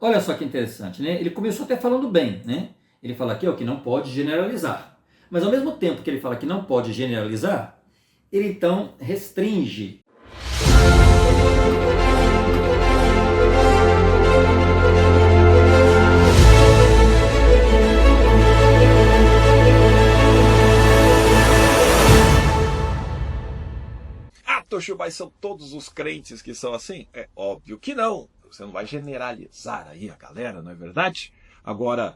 Olha só que interessante, né? Ele começou até falando bem, né? Ele fala aqui ó, que não pode generalizar. Mas ao mesmo tempo que ele fala que não pode generalizar, ele então restringe. Toshio, mas são todos os crentes que são assim? É óbvio que não. Você não vai generalizar aí a galera, não é verdade? Agora,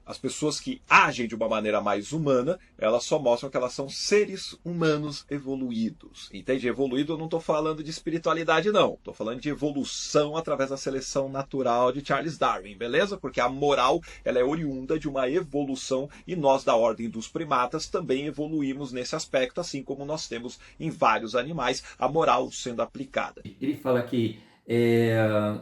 as pessoas que agem de uma maneira mais humana, elas só mostram que elas são seres humanos evoluídos. Entende? Evoluído eu não estou falando de espiritualidade, não. Estou falando de evolução através da seleção natural de Charles Darwin, beleza? Porque a moral ela é oriunda de uma evolução e nós da ordem dos primatas também evoluímos nesse aspecto, assim como nós temos em vários animais a moral sendo aplicada. Ele fala que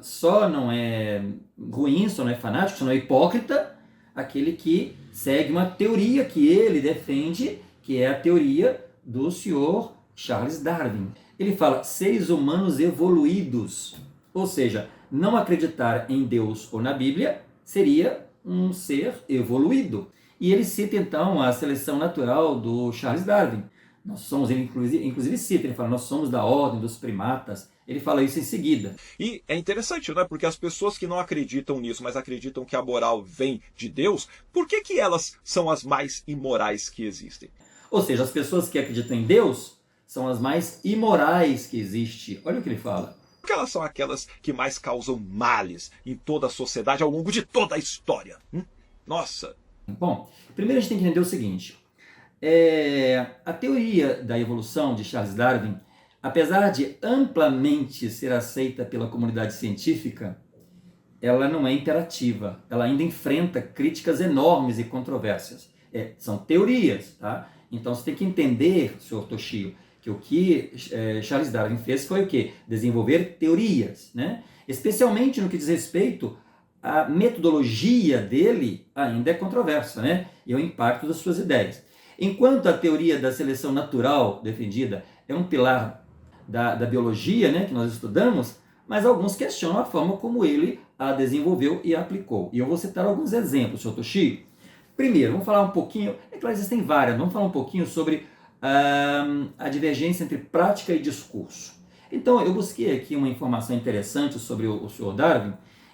só não é ruim, só não é fanático, só não é hipócrita, aquele que segue uma teoria que ele defende, que é a teoria do senhor Charles Darwin. Ele fala seres humanos evoluídos, ou seja, não acreditar em Deus ou na Bíblia seria um ser evoluído. E ele cita então a seleção natural do Charles Darwin. Nós somos, ele inclusive cita, ele fala, nós somos da ordem dos primatas. Ele fala isso em seguida. E é interessante, né? Porque as pessoas que não acreditam nisso, mas acreditam que a moral vem de Deus, por que que elas são as mais imorais que existem? Ou seja, as pessoas que acreditam em Deus são as mais imorais que existem. Olha o que ele fala. Porque elas são aquelas que mais causam males em toda a sociedade ao longo de toda a história. Nossa! Bom, primeiro a gente tem que entender o seguinte. A teoria da evolução de Charles Darwin, apesar de amplamente ser aceita pela comunidade científica, ela não é imperativa. Ela ainda enfrenta críticas enormes e controvérsias. São teorias, tá? Então você tem que entender, senhor Toshio, que o que Charles Darwin fez foi o quê? Desenvolver teorias, né? Especialmente no que diz respeito à metodologia dele ainda é controversa, né? E o impacto das suas ideias. Enquanto a teoria da seleção natural defendida é um pilar da biologia, né, que nós estudamos, mas alguns questionam a forma como ele a desenvolveu e a aplicou. E eu vou citar alguns exemplos, Sr. Toshio. Primeiro, vamos falar um pouquinho, é claro, existem várias, vamos falar um pouquinho sobre a divergência entre prática e discurso. Então, eu busquei aqui uma informação interessante sobre o Sr. Darwin,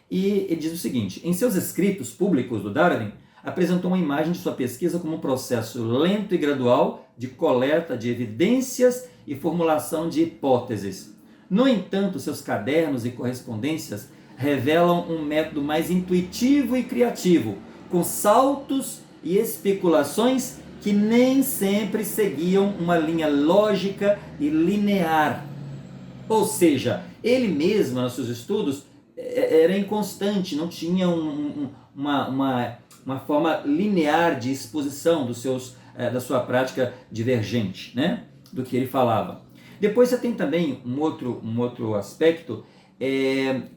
e ele diz o seguinte: em seus escritos públicos do Darwin, apresentou uma imagem de sua pesquisa como um processo lento e gradual de coleta de evidências e formulação de hipóteses. No entanto, seus cadernos e correspondências revelam um método mais intuitivo e criativo, com saltos e especulações que nem sempre seguiam uma linha lógica e linear. Ou seja, ele mesmo, nos seus estudos, era inconstante, não tinha uma forma linear de exposição da sua prática divergente, né, do que ele falava. Depois você tem também um outro aspecto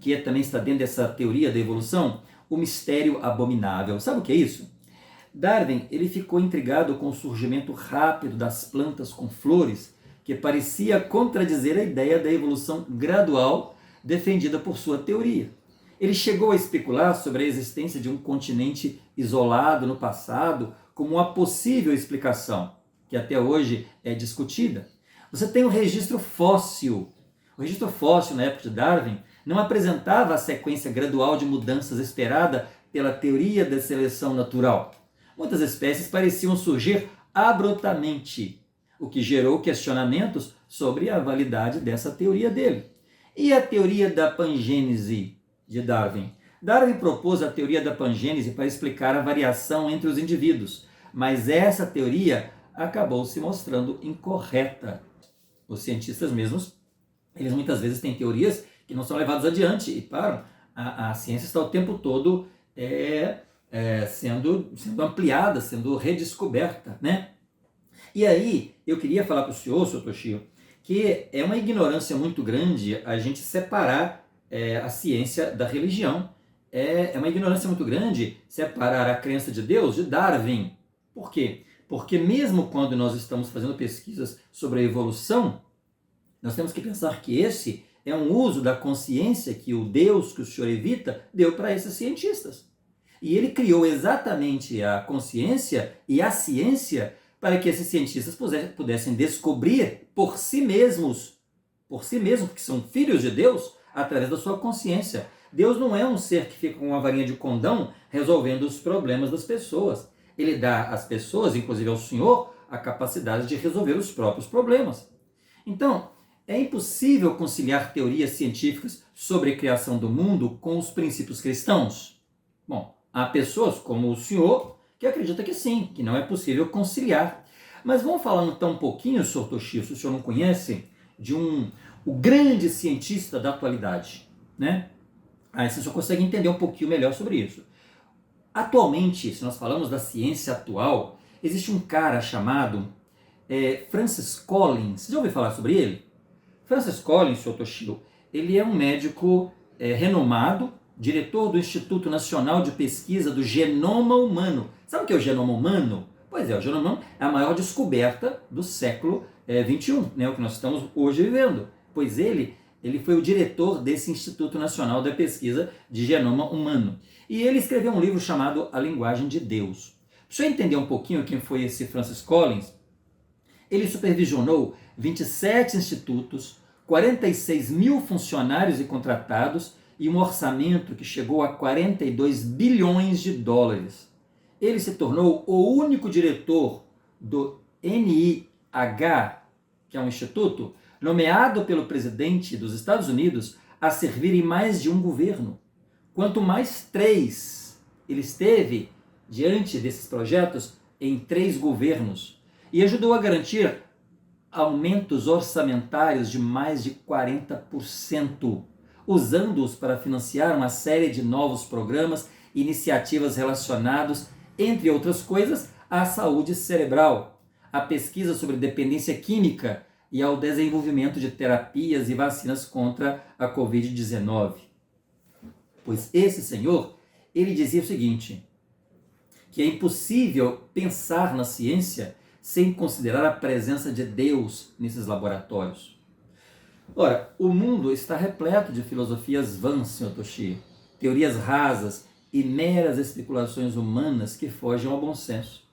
que também está dentro dessa teoria da evolução, o mistério abominável. Sabe o que é isso? Darwin ele ficou intrigado com o surgimento rápido das plantas com flores, que parecia contradizer a ideia da evolução gradual defendida por sua teoria. Ele chegou a especular sobre a existência de um continente isolado no passado como uma possível explicação, que até hoje é discutida. Você tem o registro fóssil. O registro fóssil, na época de Darwin, não apresentava a sequência gradual de mudanças esperada pela teoria da seleção natural. Muitas espécies pareciam surgir abruptamente, o que gerou questionamentos sobre a validade dessa teoria dele. E a teoria da pangênese de Darwin? Darwin propôs a teoria da pangênese para explicar a variação entre os indivíduos, mas essa teoria acabou se mostrando incorreta. Os cientistas mesmos, eles muitas vezes têm teorias que não são levadas adiante e param. A ciência está o tempo todo sendo ampliada, sendo redescoberta, né? E aí, eu queria falar para o senhor, Sr. Toshio, que é uma ignorância muito grande a gente separar a ciência da religião. É uma ignorância muito grande separar a crença de Deus de Darwin. Por quê? Porque mesmo quando nós estamos fazendo pesquisas sobre a evolução, nós temos que pensar que esse é um uso da consciência que o Deus que o senhor evita deu para esses cientistas. E ele criou exatamente a consciência e a ciência para que esses cientistas pudessem descobrir por si mesmos, porque são filhos de Deus, através da sua consciência. Deus não é um ser que fica com uma varinha de condão resolvendo os problemas das pessoas. Ele dá às pessoas, inclusive ao Senhor, a capacidade de resolver os próprios problemas. Então, é impossível conciliar teorias científicas sobre a criação do mundo com os princípios cristãos? Bom, há pessoas como o senhor que acreditam que sim, que não é possível conciliar. Mas vamos falar então um pouquinho, Sr. Toshio, se o senhor não conhece, de o grande cientista da atualidade, né? Aí você só consegue entender um pouquinho melhor sobre isso. Atualmente, se nós falamos da ciência atual, existe um cara chamado Francis Collins. Você já ouviu falar sobre ele? Francis Collins, Sr. Toshio, ele é um médico renomado, diretor do Instituto Nacional de Pesquisa do Genoma Humano. Sabe o que é o genoma humano? Pois é, o genoma humano é a maior descoberta do século XXI, né, o que nós estamos hoje vivendo. Pois ele foi o diretor desse Instituto Nacional da Pesquisa de Genoma Humano. E ele escreveu um livro chamado A Linguagem de Deus. Para você entender um pouquinho quem foi esse Francis Collins, ele supervisionou 27 institutos, 46 mil funcionários e contratados e um orçamento que chegou a 42 bilhões de dólares. Ele se tornou o único diretor do NIH, que é um instituto, nomeado pelo presidente dos Estados Unidos a servir em mais de um governo. Quanto mais 3, ele esteve diante desses projetos em 3 governos e ajudou a garantir aumentos orçamentários de mais de 40%, usando-os para financiar uma série de novos programas e iniciativas relacionados, entre outras coisas, à saúde cerebral, à pesquisa sobre dependência química e ao desenvolvimento de terapias e vacinas contra a Covid-19. Pois esse senhor, ele dizia o seguinte, que é impossível pensar na ciência sem considerar a presença de Deus nesses laboratórios. Ora, o mundo está repleto de filosofias vãs, Sr. Toshio, teorias rasas e meras especulações humanas que fogem ao bom senso.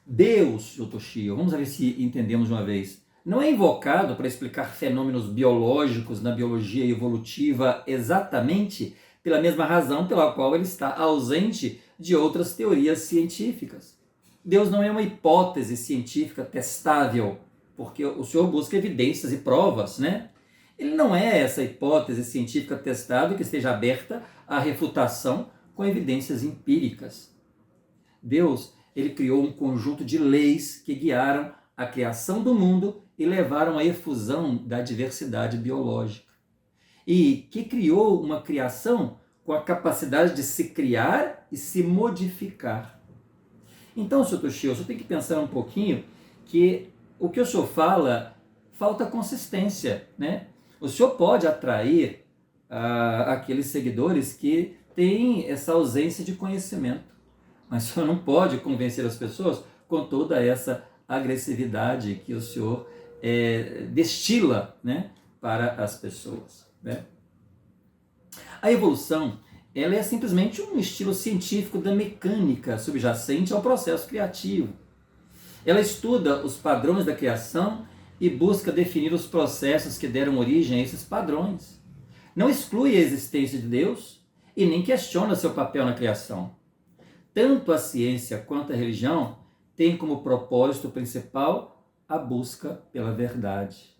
Deus, Sr. Toshio, vamos ver se entendemos de uma vez, não é invocado para explicar fenômenos biológicos na biologia evolutiva exatamente pela mesma razão pela qual ele está ausente de outras teorias científicas. Deus não é uma hipótese científica testável, porque o senhor busca evidências e provas, né? Ele não é essa hipótese científica testável que esteja aberta à refutação com evidências empíricas. Deus, ele criou um conjunto de leis que guiaram a criação do mundo e levaram à efusão da diversidade biológica. E que criou uma criação com a capacidade de se criar e se modificar. Então, Sr. Toshio, você tem que pensar um pouquinho que o que o senhor fala, falta consistência, né? O senhor pode atrair aqueles seguidores que têm essa ausência de conhecimento, mas o senhor não pode convencer as pessoas com toda essa agressividade que o senhor destila, né, para as pessoas, né? A evolução, ela é simplesmente um estilo científico da mecânica subjacente ao processo criativo. Ela estuda os padrões da criação e busca definir os processos que deram origem a esses padrões. Não exclui a existência de Deus e nem questiona seu papel na criação. Tanto a ciência quanto a religião têm como propósito principal a busca pela verdade.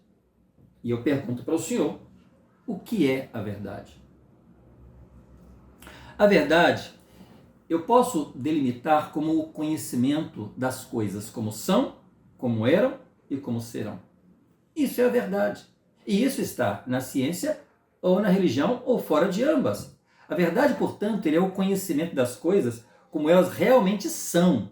E eu pergunto para o senhor, o que é a verdade? A verdade, eu posso delimitar como o conhecimento das coisas como são, como eram e como serão. Isso é a verdade. E isso está na ciência, ou na religião, ou fora de ambas. A verdade, portanto, é o conhecimento das coisas como elas realmente são,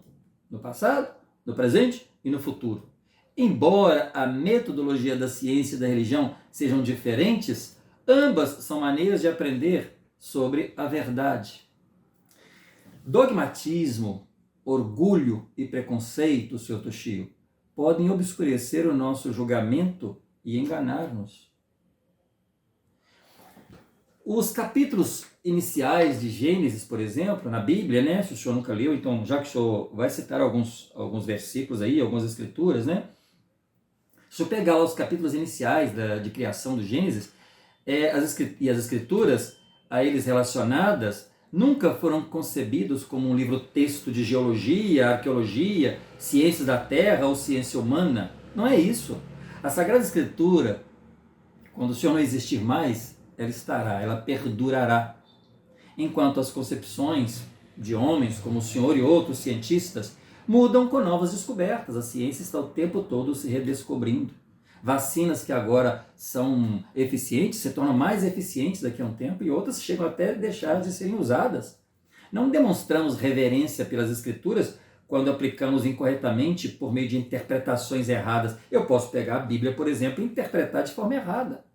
no passado, no presente e no futuro. Embora a metodologia da ciência e da religião sejam diferentes, ambas são maneiras de aprender sobre a verdade. Dogmatismo, orgulho e preconceito, Sr. Toshio, podem obscurecer o nosso julgamento e enganar-nos. Os capítulos iniciais de Gênesis, por exemplo, na Bíblia, né? Se o senhor nunca leu, então já que o senhor vai citar alguns versículos aí, algumas escrituras, né? Se eu pegar lá os capítulos iniciais de criação do Gênesis, as escrituras a eles relacionadas nunca foram concebidos como um livro-texto de geologia, arqueologia, ciências da terra ou ciência humana. Não é isso. A Sagrada Escritura, quando o Senhor não existir mais, ela estará, ela perdurará. Enquanto as concepções de homens como o Senhor e outros cientistas mudam com novas descobertas. A ciência está o tempo todo se redescobrindo. Vacinas que agora são eficientes se tornam mais eficientes daqui a um tempo e outras chegam até a deixar de serem usadas. Não demonstramos reverência pelas Escrituras quando aplicamos incorretamente por meio de interpretações erradas. Eu posso pegar a Bíblia, por exemplo, e interpretar de forma errada.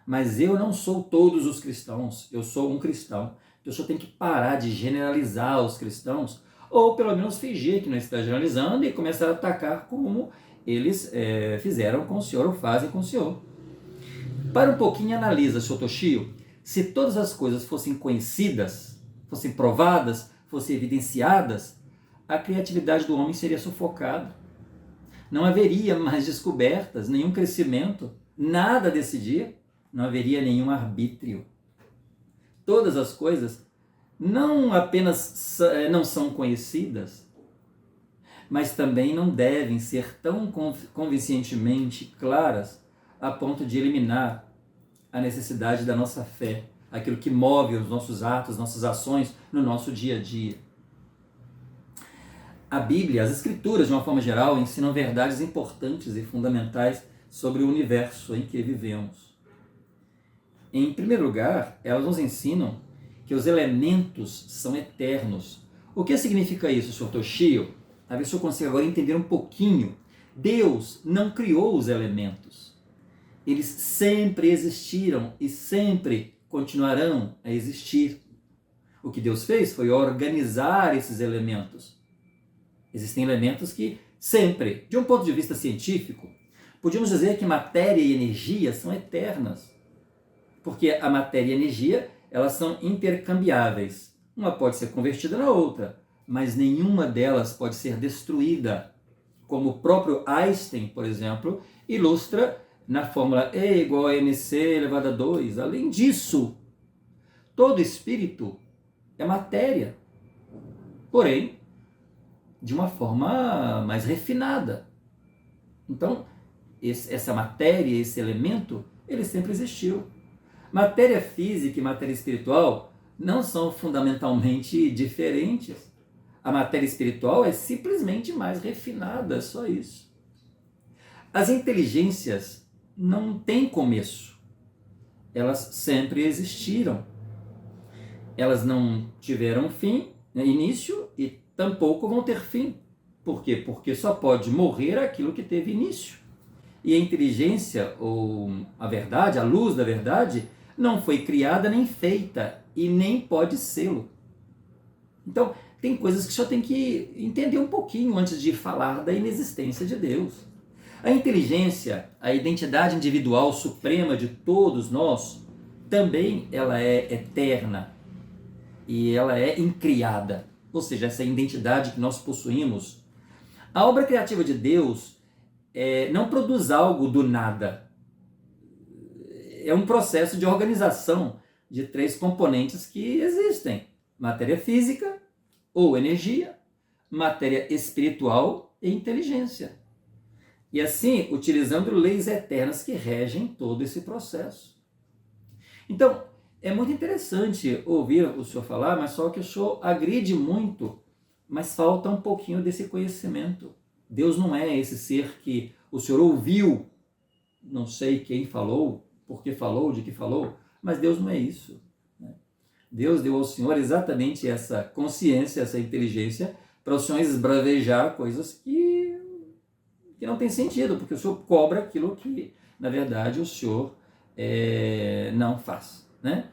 Mas eu não sou todos os cristãos, eu sou um cristão. A pessoa tem que parar de generalizar os cristãos, ou pelo menos fingir que não está generalizando e começar a atacar como eles fizeram com o Senhor ou fazem com o Senhor. Para um pouquinho e analisa, Sr. Toshio, se todas as coisas fossem conhecidas, fossem provadas, fossem evidenciadas, a criatividade do homem seria sufocada. Não haveria mais descobertas, nenhum crescimento, nada a decidir, não haveria nenhum arbítrio. Todas as coisas não apenas não são conhecidas, mas também não devem ser tão convincentemente claras a ponto de eliminar a necessidade da nossa fé, aquilo que move os nossos atos, nossas ações no nosso dia a dia. A Bíblia, as Escrituras, de uma forma geral, ensinam verdades importantes e fundamentais sobre o universo em que vivemos. Em primeiro lugar, elas nos ensinam que os elementos são eternos. O que significa isso, Sr. Toshio? A ver se eu consigo agora entender um pouquinho. Deus não criou os elementos. Eles sempre existiram e sempre continuarão a existir. O que Deus fez foi organizar esses elementos. Existem elementos que sempre, de um ponto de vista científico, podíamos dizer que matéria e energia são eternas. Porque a matéria e a energia, elas são intercambiáveis. Uma pode ser convertida na outra, mas nenhuma delas pode ser destruída. Como o próprio Einstein, por exemplo, ilustra na fórmula E igual a mc elevado a 2. Além disso, todo espírito é matéria. Porém, de uma forma mais refinada. Então, essa matéria, esse elemento, ele sempre existiu. Matéria física e matéria espiritual não são fundamentalmente diferentes. A matéria espiritual é simplesmente mais refinada, só isso. As inteligências não têm começo. Elas sempre existiram. Elas não tiveram fim, início, e tampouco vão ter fim. Por quê? Porque só pode morrer aquilo que teve início. E a inteligência, ou a verdade, a luz da verdade, não foi criada nem feita e nem pode sê-lo. Então, tem coisas que só tem que entender um pouquinho antes de falar da inexistência de Deus. A inteligência, a identidade individual suprema de todos nós, também ela é eterna e ela é incriada. Ou seja, essa identidade que nós possuímos. A obra criativa de Deus não produz algo do nada. É um processo de organização de 3 componentes que existem: matéria física ou energia, matéria espiritual e inteligência. E assim, utilizando leis eternas que regem todo esse processo. Então, é muito interessante ouvir o senhor falar, mas só que o senhor agride muito, mas falta um pouquinho desse conhecimento. Deus não é esse ser que o senhor ouviu, não sei quem falou, por que falou, de que falou, mas Deus não é isso. Deus deu ao Senhor exatamente essa consciência, essa inteligência, para o Senhor esbravejar coisas que não tem sentido, porque o Senhor cobra aquilo que, na verdade, o Senhor não faz. Né?